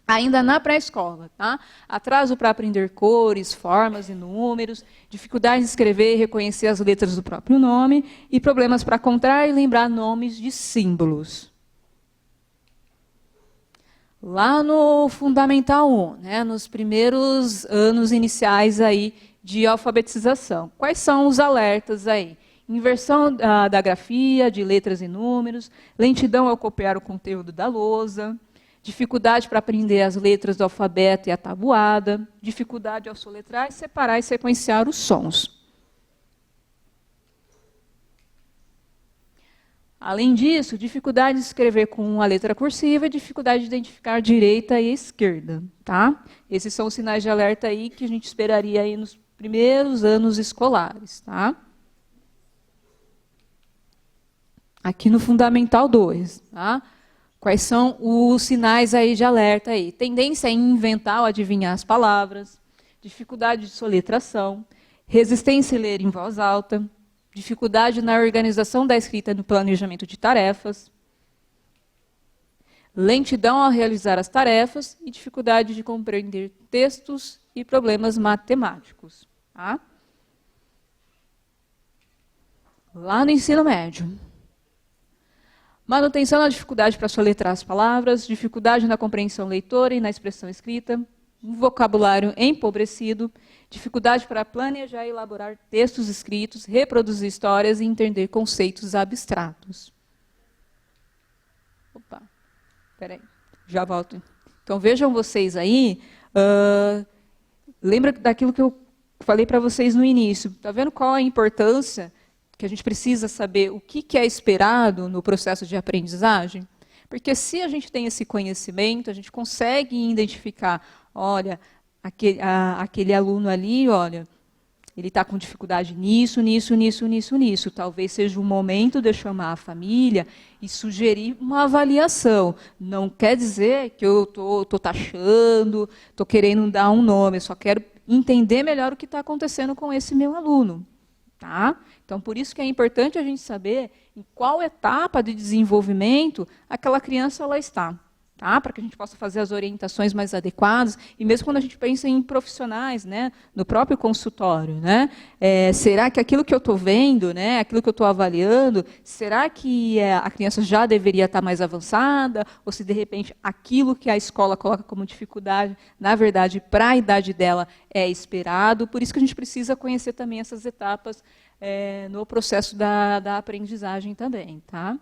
Ainda na pré-escola, tá? Atraso para aprender cores, formas e números, dificuldade de escrever e reconhecer as letras do próprio nome e problemas para contar e lembrar nomes de símbolos. Lá no Fundamental 1, né, nos primeiros anos iniciais aí de alfabetização, quais são os alertas aí? Inversão da grafia, de letras e números, lentidão ao copiar o conteúdo da lousa, dificuldade para aprender as letras do alfabeto e a tabuada, dificuldade ao soletrar, separar e sequenciar os sons. Além disso, dificuldade de escrever com a letra cursiva e dificuldade de identificar direita e esquerda. Tá? Esses são os sinais de alerta aí que a gente esperaria aí nos primeiros anos escolares. Tá? Aqui no Fundamental 2. Tá? Quais são os sinais aí de alerta aí? Tendência a inventar ou adivinhar as palavras, dificuldade de soletração, resistência em ler em voz alta, dificuldade na organização da escrita no planejamento de tarefas, lentidão ao realizar as tarefas e dificuldade de compreender textos e problemas matemáticos. Tá? Lá no ensino médio. Manutenção da dificuldade para soletrar as palavras, dificuldade na compreensão leitora e na expressão escrita, um vocabulário empobrecido, dificuldade para planejar e elaborar textos escritos, reproduzir histórias e entender conceitos abstratos. Opa, peraí, já volto. Então vejam vocês aí, lembra daquilo que eu falei para vocês no início. Está vendo qual a importância que a gente precisa saber o que é esperado no processo de aprendizagem? Porque se a gente tem esse conhecimento, a gente consegue identificar, olha, aquele aluno ali, olha, ele está com dificuldade nisso, nisso, nisso, nisso, nisso. Talvez seja o momento de eu chamar a família e sugerir uma avaliação. Não quer dizer que eu estou taxando, estou querendo dar um nome, eu só quero entender melhor o que está acontecendo com esse meu aluno. Tá? Então, por isso que é importante a gente saber em qual etapa de desenvolvimento aquela criança ela está. Tá? Para que a gente possa fazer as orientações mais adequadas, e mesmo quando a gente pensa em profissionais, né, no próprio consultório, né, será que aquilo que eu estou vendo, né, aquilo que eu estou avaliando, será que a criança já deveria estar mais avançada, ou se de repente aquilo que a escola coloca como dificuldade, na verdade, para a idade dela é esperado? Por isso que a gente precisa conhecer também essas etapas no processo da aprendizagem também. Tá?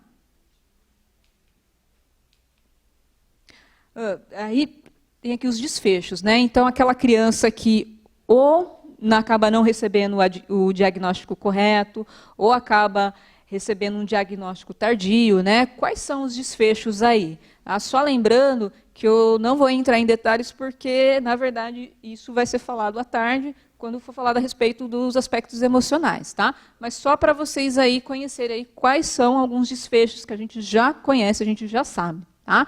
Aí tem aqui os desfechos, né? Então, aquela criança que ou acaba não recebendo o diagnóstico correto, ou acaba recebendo um diagnóstico tardio, né? Quais são os desfechos aí? Só lembrando que eu não vou entrar em detalhes porque, na verdade, isso vai ser falado à tarde, quando for falado a respeito dos aspectos emocionais, tá? Mas só para vocês aí conhecerem aí quais são alguns desfechos que a gente já conhece, a gente já sabe, tá?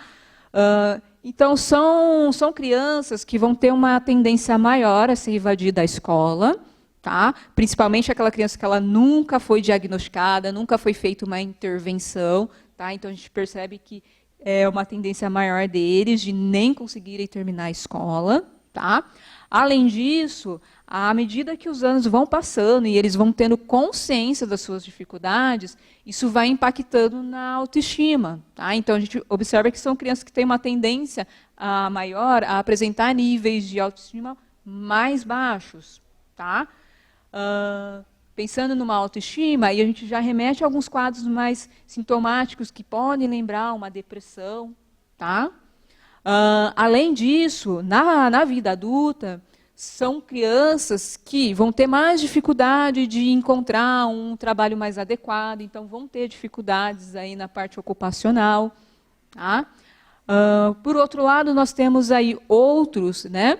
Então, são crianças que vão ter uma tendência maior a se evadir da escola, tá? Principalmente aquela criança que ela nunca foi diagnosticada, nunca foi feita uma intervenção. Tá? Então, a gente percebe que é uma tendência maior deles de nem conseguirem terminar a escola. Tá? Além disso, à medida que os anos vão passando e eles vão tendo consciência das suas dificuldades, isso vai impactando na autoestima. Tá? Então, a gente observa que são crianças que têm uma tendência maior a apresentar níveis de autoestima mais baixos. Tá? Pensando numa autoestima, aí a gente já remete a alguns quadros mais sintomáticos que podem lembrar uma depressão. Tá? Além disso, na vida adulta, são crianças que vão ter mais dificuldade de encontrar um trabalho mais adequado, então vão ter dificuldades aí na parte ocupacional. Tá? Por outro lado, nós temos aí outros, né?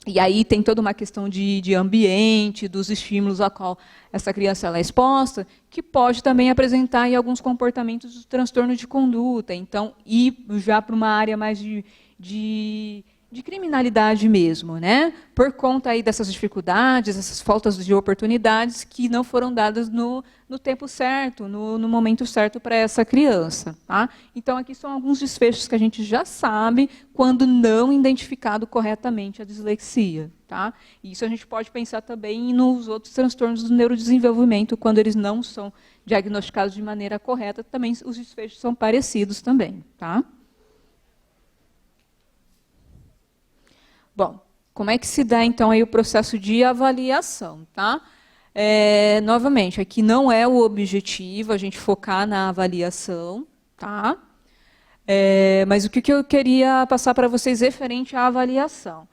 E aí tem toda uma questão de ambiente, dos estímulos a qual essa criança ela é exposta, que pode também apresentar aí alguns comportamentos de transtorno de conduta. Então, ir já para uma área mais de criminalidade mesmo, né? Por conta aí dessas dificuldades, essas faltas de oportunidades que não foram dadas no tempo certo, no momento certo para essa criança. Tá? Então, aqui são alguns desfechos que a gente já sabe quando não identificado corretamente a dislexia. Tá? E isso a gente pode pensar também nos outros transtornos do neurodesenvolvimento, quando eles não são diagnosticados de maneira correta, também os desfechos são parecidos também. Tá? Bom, como é que se dá, então, aí o processo de avaliação? Tá? Novamente, aqui não é o objetivo a gente focar na avaliação, tá? Mas o que eu queria passar para vocês referente à avaliação?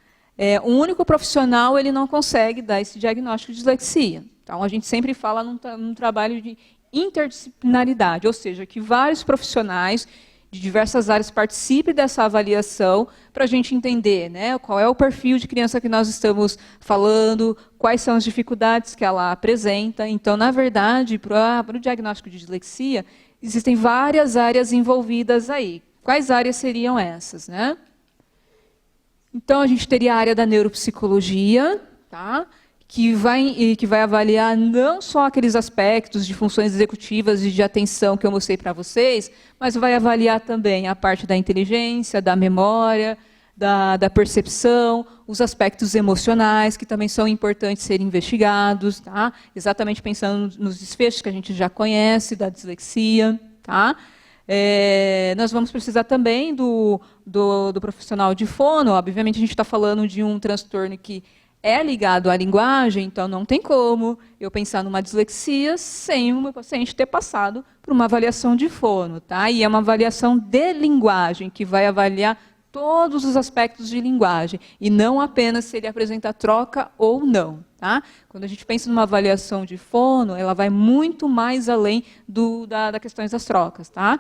Um único profissional ele não consegue dar esse diagnóstico de dislexia. Então, a gente sempre fala num trabalho de interdisciplinaridade, ou seja, que vários profissionais de diversas áreas participem dessa avaliação para a gente entender, né, qual é o perfil de criança que nós estamos falando, quais são as dificuldades que ela apresenta. Então, na verdade, para o diagnóstico de dislexia, existem várias áreas envolvidas aí. Quais áreas seriam essas, né? Então, a gente teria a área da neuropsicologia, tá? que vai avaliar não só aqueles aspectos de funções executivas e de atenção que eu mostrei para vocês, mas vai avaliar também a parte da inteligência, da memória, da percepção, os aspectos emocionais, que também são importantes serem investigados, tá? Exatamente pensando nos desfechos que a gente já conhece, da dislexia. Tá? Nós vamos precisar também do profissional de fono. Obviamente, a gente está falando de um transtorno que é ligado à linguagem, então não tem como eu pensar numa dislexia sem o meu paciente ter passado por uma avaliação de fono. Tá? E é uma avaliação de linguagem, que vai avaliar todos os aspectos de linguagem, e não apenas se ele apresenta troca ou não. Tá? Quando a gente pensa numa avaliação de fono, ela vai muito mais além da questões das trocas. Tá?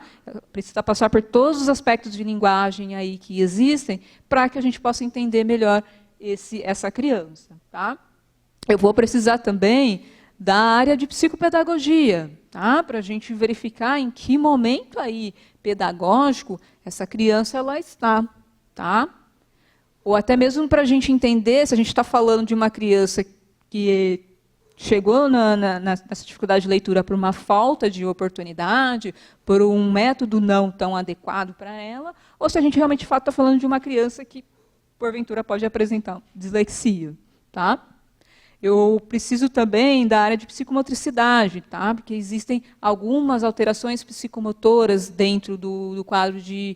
Precisa passar por todos os aspectos de linguagem aí que existem, para que a gente possa entender melhor essa criança. Tá? Eu vou precisar também da área de psicopedagogia, tá? Para a gente verificar em que momento aí pedagógico essa criança ela está. Tá? Ou até mesmo para a gente entender se a gente está falando de uma criança que chegou nessa dificuldade de leitura por uma falta de oportunidade, por um método não tão adequado para ela, ou se a gente realmente de fato está falando de uma criança que, porventura, pode apresentar dislexia. Tá? Eu preciso também da área de psicomotricidade, tá? Porque existem algumas alterações psicomotoras dentro do quadro de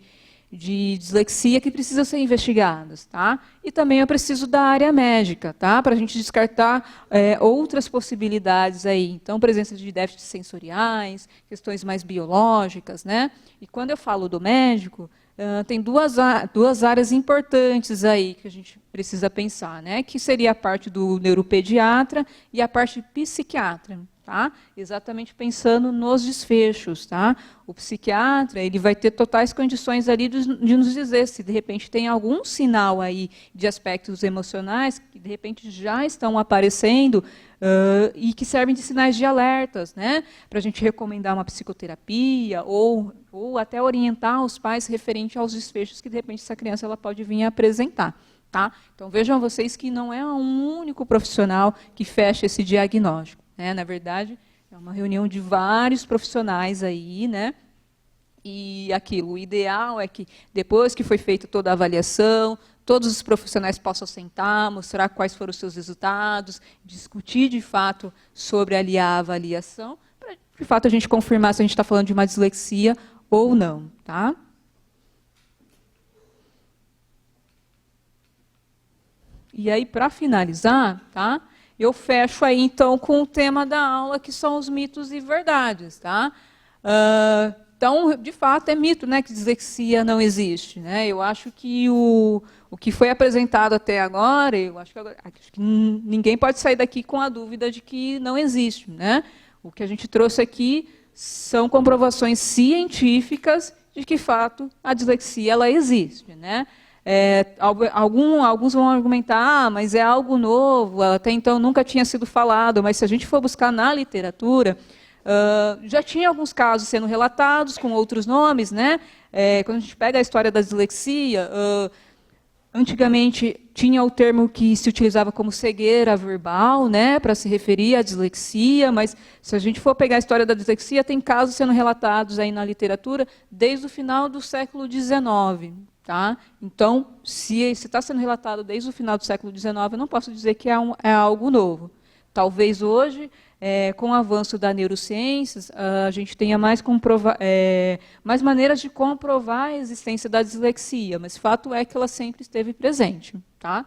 dislexia que precisam ser investigadas. Tá? E também eu preciso da área médica, tá? Para a gente descartar outras possibilidades aí. Então, presença de déficits sensoriais, questões mais biológicas. Né? E quando eu falo do médico, tem duas áreas importantes aí que a gente precisa pensar, né? Que seria a parte do neuropediatra e a parte psiquiatra. Tá? Exatamente pensando nos desfechos. Tá? O psiquiatra ele vai ter totais condições ali de nos dizer se, de repente, tem algum sinal aí de aspectos emocionais que, de repente, já estão aparecendo e que servem de sinais de alertas, né? Para a gente recomendar uma psicoterapia ou até orientar os pais referente aos desfechos que, de repente, essa criança ela pode vir a apresentar. Tá? Então, vejam vocês que não é um único profissional que fecha esse diagnóstico. Na verdade, é uma reunião de vários profissionais aí, né? E aquilo, o ideal é que, depois que foi feita toda a avaliação, todos os profissionais possam sentar, mostrar quais foram os seus resultados, discutir, de fato, sobre ali a avaliação, para, de fato, a gente confirmar se a gente está falando de uma dislexia ou não. Tá? E aí, para finalizar, tá? Eu fecho aí, então, com o tema da aula, que são os mitos e verdades. Tá? Então, de fato, é mito, né, que dislexia não existe. Né? Eu acho que o que foi apresentado até agora, acho que ninguém pode sair daqui com a dúvida de que não existe. Né? O que a gente trouxe aqui são comprovações científicas de que, de fato, a dislexia ela existe. Né? Alguns vão argumentar, mas é algo novo, até então nunca tinha sido falado, mas se a gente for buscar na literatura, já tinha alguns casos sendo relatados com outros nomes. Né? Quando a gente pega a história da dislexia, antigamente tinha o termo que se utilizava como cegueira verbal, né, para se referir à dislexia, mas se a gente for pegar a história da dislexia, tem casos sendo relatados aí na literatura desde o final do século XIX. Tá? Então, se está sendo relatado desde o final do século XIX, eu não posso dizer que é algo novo. Talvez hoje, com o avanço da neurociências, a gente tenha mais maneiras de comprovar a existência da dislexia, mas fato é que ela sempre esteve presente. Tá?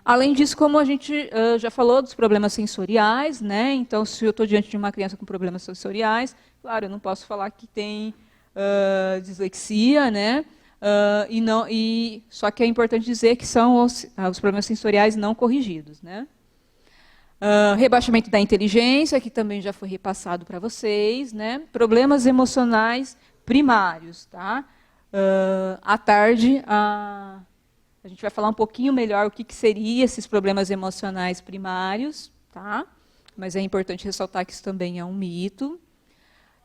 Além disso, como a gente já falou dos problemas sensoriais, né? Então, se eu estou diante de uma criança com problemas sensoriais, claro, eu não posso falar que tem dislexia, né? Só que é importante dizer que são os problemas sensoriais não corrigidos. Né? Rebaixamento da inteligência, que também já foi repassado para vocês. Né? Problemas emocionais primários. Tá? À tarde, a gente vai falar um pouquinho melhor o que seriam esses problemas emocionais primários. Tá? Mas é importante ressaltar que isso também é um mito.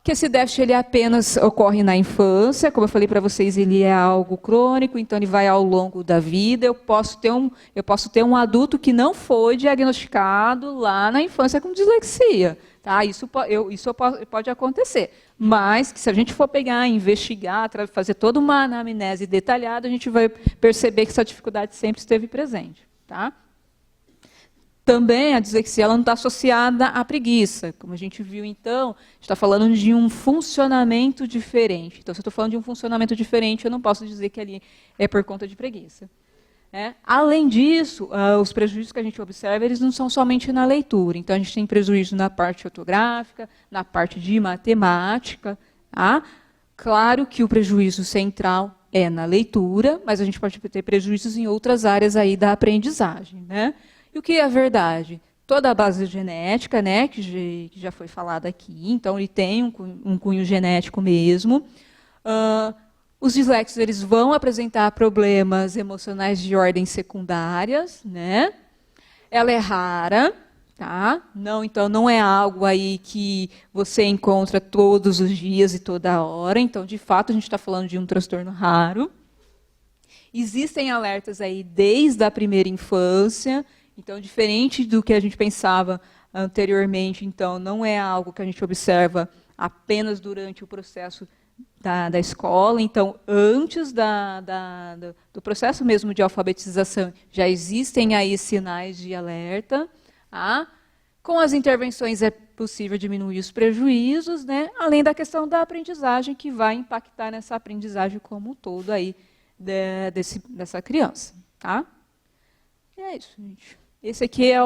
que esse déficit ele apenas ocorre na infância, como eu falei para vocês, ele é algo crônico, então ele vai ao longo da vida. Eu posso ter um adulto que não foi diagnosticado lá na infância com dislexia. Tá? Isso pode acontecer. Mas, que se a gente for pegar, investigar, fazer toda uma anamnese detalhada, a gente vai perceber que essa dificuldade sempre esteve presente. Tá? Também a dislexia ela não está associada à preguiça. Como a gente viu, então, a gente está falando de um funcionamento diferente. Então, se eu estou falando de um funcionamento diferente, eu não posso dizer que ali é por conta de preguiça. Além disso, os prejuízos que a gente observa, eles não são somente na leitura. Então, a gente tem prejuízo na parte ortográfica, na parte de matemática. Tá? Claro que o prejuízo central é na leitura, mas a gente pode ter prejuízos em outras áreas aí da aprendizagem. Né? E o que é verdade? Toda a base genética, né, que já foi falada aqui, então ele tem um cunho genético mesmo. Os disléxicos eles vão apresentar problemas emocionais de ordem secundárias, né? Ela é rara, tá? Então não é algo aí que você encontra todos os dias e toda hora. Então, de fato, a gente está falando de um transtorno raro. Existem alertas aí desde a primeira infância. Então, diferente do que a gente pensava anteriormente, então, não é algo que a gente observa apenas durante o processo da escola. Então, antes do processo mesmo de alfabetização, já existem aí sinais de alerta. Tá? Com as intervenções é possível diminuir os prejuízos, né? Além da questão da aprendizagem, que vai impactar nessa aprendizagem como um todo aí dessa criança. Tá? E é isso, gente. Esse aqui é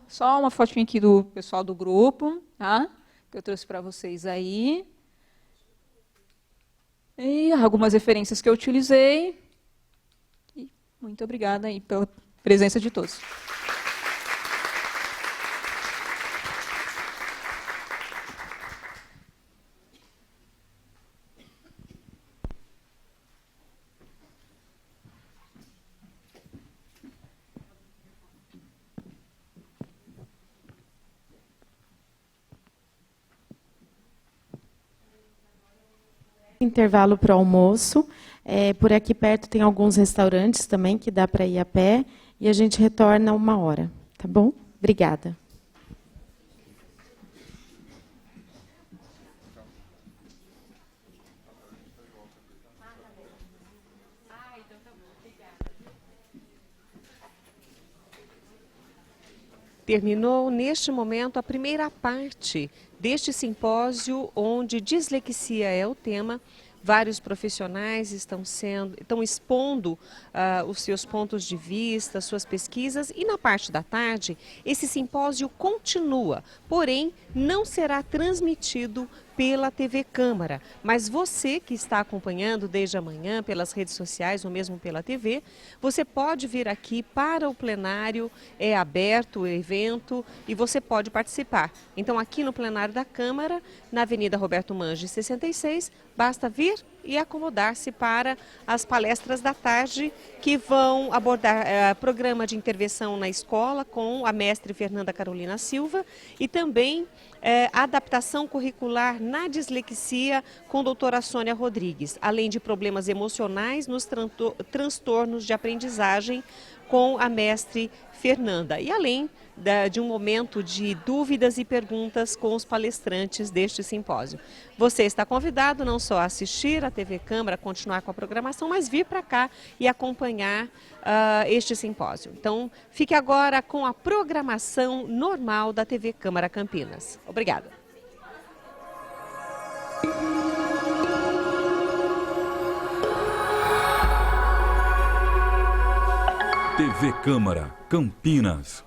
só uma fotinha aqui do pessoal do grupo, tá? Que eu trouxe para vocês aí. E algumas referências que eu utilizei. E muito obrigada aí pela presença de todos. Intervalo para o almoço. Por aqui perto tem alguns restaurantes também que dá para ir a pé. E a gente retorna 1h, tá bom? Obrigada. Terminou, neste momento, a primeira parte deste simpósio, onde dislexia é o tema. Vários profissionais estão expondo os seus pontos de vista, suas pesquisas. E na parte da tarde, esse simpósio continua, porém não será transmitido pela TV Câmara. Mas você que está acompanhando desde amanhã pelas redes sociais ou mesmo pela TV, você pode vir aqui para o plenário, é aberto o evento e você pode participar. Então aqui no plenário da Câmara, na Avenida Roberto Mangi 66, basta vir e acomodar-se para as palestras da tarde que vão abordar programa de intervenção na escola com a mestre Fernanda Carolina Silva e também adaptação curricular na dislexia com a doutora Sônia Rodrigues, além de problemas emocionais nos transtornos de aprendizagem com a mestre Fernanda. E além de um momento de dúvidas e perguntas com os palestrantes deste simpósio. Você está convidado não só a assistir à TV Câmara, continuar com a programação, mas vir para cá e acompanhar este simpósio. Então, fique agora com a programação normal da TV Câmara Campinas. Obrigada. TV Câmara Campinas.